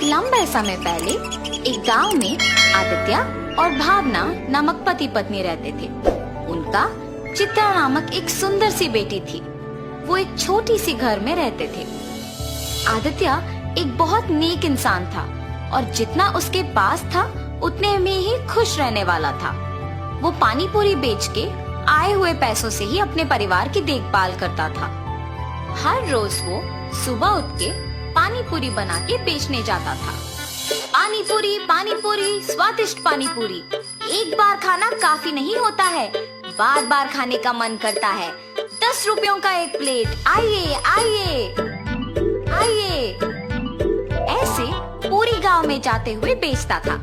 एक लंबे समय पहले एक गांव में आदित्य और भावना नामक पति पत्नी रहते थे। उनका चित्रा नामक एक सुंदर सी बेटी थी। वो एक छोटी सी घर में रहते थे। आदित्य एक बहुत नेक इंसान था और जितना उसके पास था उतने में ही खुश रहने वाला था। वो पानी पूरी बेच के आए हुए पैसों से ही अपने परिवार की देखभाल करता था। हर रोज वो सुबह उठ के पानी पूरी बना के बेचने जाता था। पानी पूरी स्वादिष्ट पानी पूरी, एक बार खाना काफी नहीं होता है, बार बार खाने का मन करता है। 10 रुपयों का एक प्लेट, आइए आइए आइए। ऐसे पूरी गांव में जाते हुए बेचता था।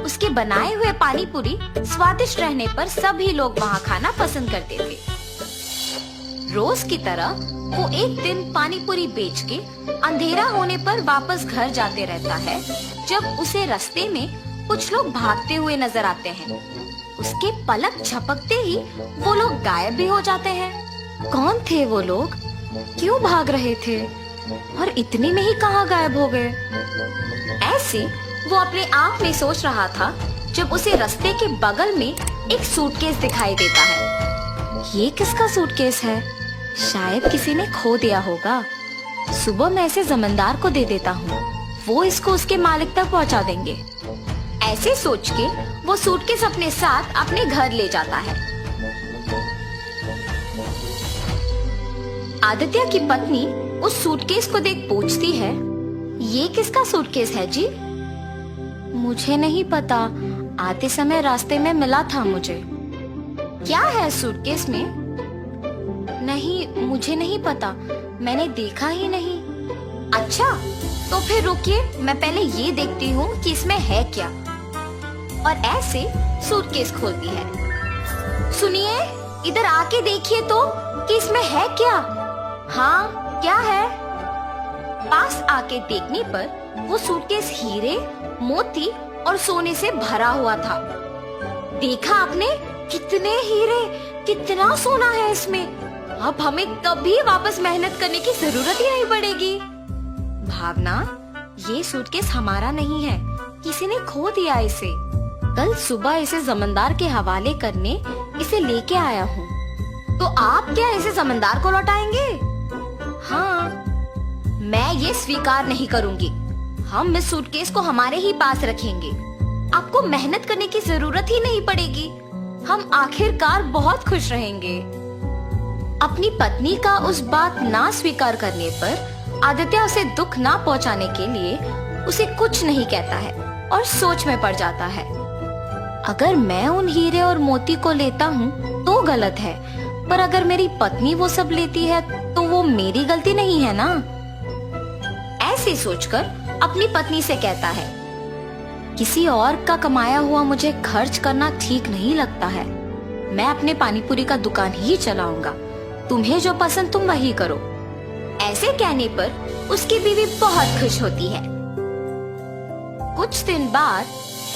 उसके बनाए हुए पानी पूरी स्वादिष्ट रहने पर सभी लोग वहाँ खाना पसंद करते थे। रोज की तरह वो एक दिन पानी पूरी बेच के अंधेरा होने पर वापस घर जाते रहता है, जब उसे रास्ते में कुछ लोग भागते हुए नजर आते हैं। उसके पलक झपकते ही वो लोग गायब भी हो जाते हैं। कौन थे वो लोग, क्यों भाग रहे थे और इतने में ही कहाँ गायब हो गए? ऐसे वो अपने आप में सोच रहा था जब उसे रास्ते के बगल में एक सूटकेस दिखाई देता है। ये किसका सूटकेस है? शायद किसी ने खो दिया होगा। सुबह मैं इसे जमींदार को दे देता हूँ, वो इसको उसके मालिक तक पहुँचा देंगे। ऐसे सोच के वो सूटकेस अपने साथ अपने घर ले जाता है। आदित्य की पत्नी उस सूटकेस को देख पूछती है, ये किसका सूटकेस है जी? मुझे नहीं पता, आते समय रास्ते में मिला था मुझे। क्या है सूटकेस में? नहीं, मुझे नहीं पता, मैंने देखा ही नहीं। अच्छा, तो फिर रुकिए, मैं पहले ये देखती हूँ कि इसमें है क्या। और ऐसे सूटकेस खोलती है। सुनिए, इधर आके देखिए तो कि इसमें है क्या। हाँ, क्या है? पास आके देखने पर वो सूटकेस हीरे, मोती और सोने से भरा हुआ था। देखा आपने, कितने हीरे, कितना सोना है इसमें। अब हमें कभी वापस मेहनत करने की जरूरत ही नहीं पड़ेगी। भावना, ये सूटकेस हमारा नहीं है, किसी ने खो दिया इसे। कल सुबह इसे जमींदार के हवाले करने इसे लेके आया हूँ। तो आप क्या इसे जमींदार को लौटाएंगे? हाँ, मैं ये स्वीकार नहीं करूँगी। हम इस सूटकेस को हमारे ही पास रखेंगे। आपको मेहनत करने की जरूरत ही नहीं पड़ेगी। हम आखिरकार बहुत खुश रहेंगे। अपनी पत्नी का उस बात ना स्वीकार करने पर आदित्य उसे दुख ना पहुंचाने के लिए उसे कुछ नहीं कहता है और सोच में पड़ जाता है। अगर मैं उन हीरे और मोती को लेता हूँ तो गलत है, पर अगर मेरी पत्नी वो सब लेती है तो वो मेरी गलती नहीं है ना। ऐसे सोचकर अपनी पत्नी से कहता है, किसी और का कमाया हुआ मुझे खर्च करना ठीक नहीं लगता है। मैं अपने पानीपुरी का दुकान ही चलाऊंगा। तुम्हें जो पसंद तुम वही करो। ऐसे कहने पर उसकी बीवी बहुत खुश होती है। कुछ दिन बाद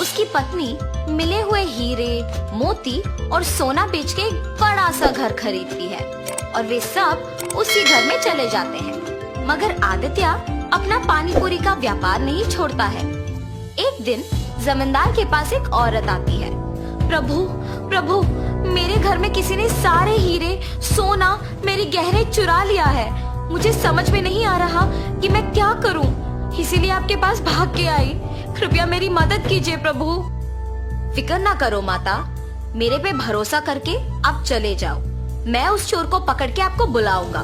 उसकी पत्नी मिले हुए हीरे, मोती और सोना बेच के एक बड़ा सा घर खरीदती है और वे सब उसी घर में चले जाते हैं। मगर आदित्य अपना पानीपुरी का व्यापार नहीं छोड़ता है। एक दिन जमींदार के पास एक औरत आती है। प्रभु, प्रभु, मेरे घर में किसी ने सारे हीरे, सोना, मेरी गहने चुरा लिया है। मुझे समझ में नहीं आ रहा कि मैं क्या करूं, इसीलिए आपके पास भाग के आई। कृपया मेरी मदद कीजिए प्रभु। फिक्र ना करो माता, मेरे पे भरोसा करके आप चले जाओ। मैं उस चोर को पकड़ के आपको बुलाऊंगा।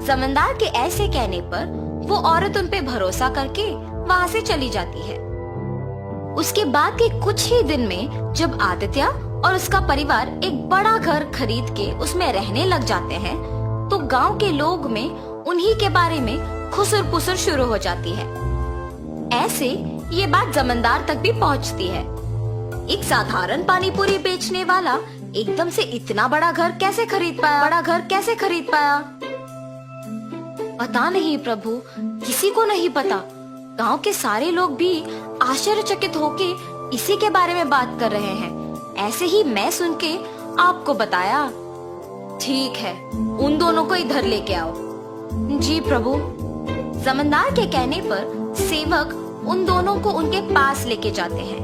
जमींदार के ऐसे कहने पर वो औरत उन पे भरोसा करके वहाँ से चली जाती है। उसके बाद के कुछ ही दिन में जब आदित्य और उसका परिवार एक बड़ा घर खरीद के उसमें रहने लग जाते हैं, तो गांव के लोग में उन्हीं के बारे में खुसर पुसर शुरू हो जाती है। ऐसे ये बात जमींदार तक भी पहुंचती है। एक साधारण पानीपुरी बेचने वाला एकदम से इतना बड़ा घर कैसे खरीद पाया? पता नहीं प्रभु, किसी को नहीं पता। गांव के सारे लोग भी आश्चर्यचकित होके इसी के बारे में बात कर रहे हैं। ऐसे ही मैं सुन के आपको बताया। ठीक है, उन दोनों को इधर लेके आओ। जी प्रभु। जमींदार के कहने पर सेवक उन दोनों को उनके पास लेके जाते हैं।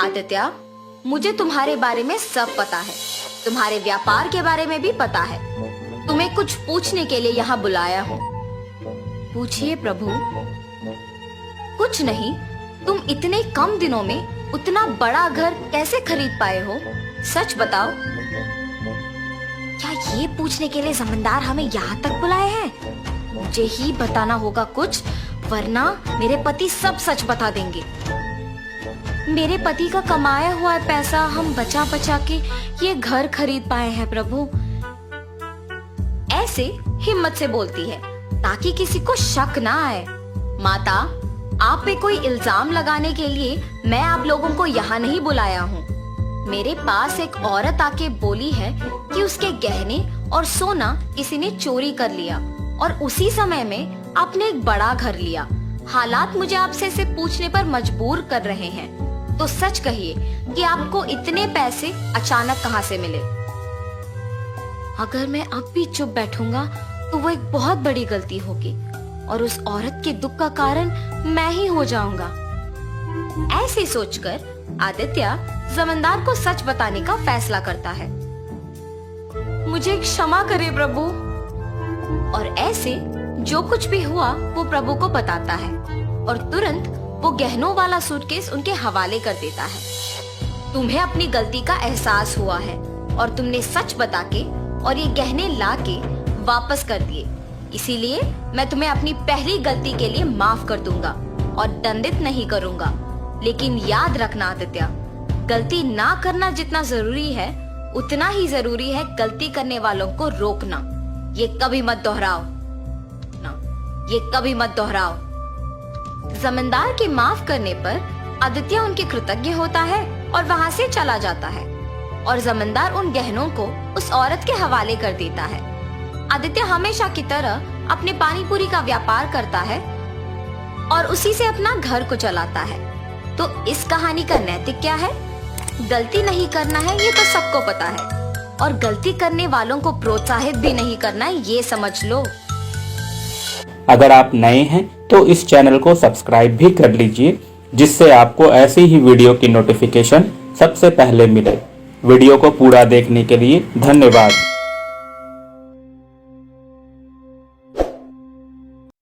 आदित्य, मुझे तुम्हारे बारे में सब पता है, तुम्हारे व्यापार के बारे में भी पता है। तुम्हें कुछ पूछने के लिए यहाँ बुलाया हूँ। पूछिए प्रभु। कुछ नहीं, तुम इतने कम दिनों में उतना बड़ा घर कैसे खरीद पाए हो? सच बताओ। क्या ये पूछने के लिए जमींदार हमें यहाँ तक बुलाए हैं? मुझे ही बताना होगा कुछ, वरना मेरे पति सब सच बता देंगे। मेरे पति का कमाया हुआ पैसा हम बचा बचा के ये घर खरीद पाए हैं प्रभु। ऐसे हिम्मत से बोलती है ताकि किसी को शक ना आए। माता, आप पे कोई इल्जाम लगाने के लिए मैं आप लोगों को यहाँ नहीं बुलाया हूँ। मेरे पास एक औरत आके बोली है कि उसके गहने और सोना किसी ने चोरी कर लिया और उसी समय में आपने एक बड़ा घर लिया। हालात मुझे आपसे इसे पूछने पर मजबूर कर रहे हैं, तो सच कहिए कि आपको इतने पैसे अचानक कहाँ से मिले? अगर मैं अब भी चुप बैठूंगा तो वो एक बहुत बड़ी गलती होगी और उस औरत के दुख का कारण मैं ही हो जाऊंगा। ऐसे सोचकर आदित्य जमींदार को सच बताने का फैसला करता है। मुझे क्षमा करें प्रभु। और ऐसे जो कुछ भी हुआ वो प्रभु को बताता है और तुरंत वो गहनों वाला सूटकेस उनके हवाले कर देता है। तुम्हें अपनी गलती का एहसास हुआ है और तुमने सच बता के और ये गहने ला के वापस कर दिए, इसीलिए मैं तुम्हें अपनी पहली गलती के लिए माफ कर दूंगा और दंडित नहीं करूंगा। लेकिन याद रखना आदित्य, गलती ना करना जितना जरूरी है उतना ही जरूरी है गलती करने वालों को रोकना। ये कभी मत दोहराओ ना, ये कभी मत दोहराओ। जमींदार के माफ करने पर आदित्य उनके कृतज्ञ होता है और वहाँ से चला जाता है और जमींदार उन गहनों को उस औरत के हवाले कर देता है। आदित्य हमेशा की तरह अपने पानी पूरी का व्यापार करता है और उसी से अपना घर को चलाता है। तो इस कहानी का नैतिक क्या है? गलती नहीं करना है ये तो सबको पता है, और गलती करने वालों को प्रोत्साहित भी नहीं करना है, ये समझ लो। अगर आप नए हैं तो इस चैनल को सब्सक्राइब भी कर लीजिए, जिससे आपको ऐसी ही वीडियो की नोटिफिकेशन सबसे पहले मिले। वीडियो को पूरा देखने के लिए धन्यवाद।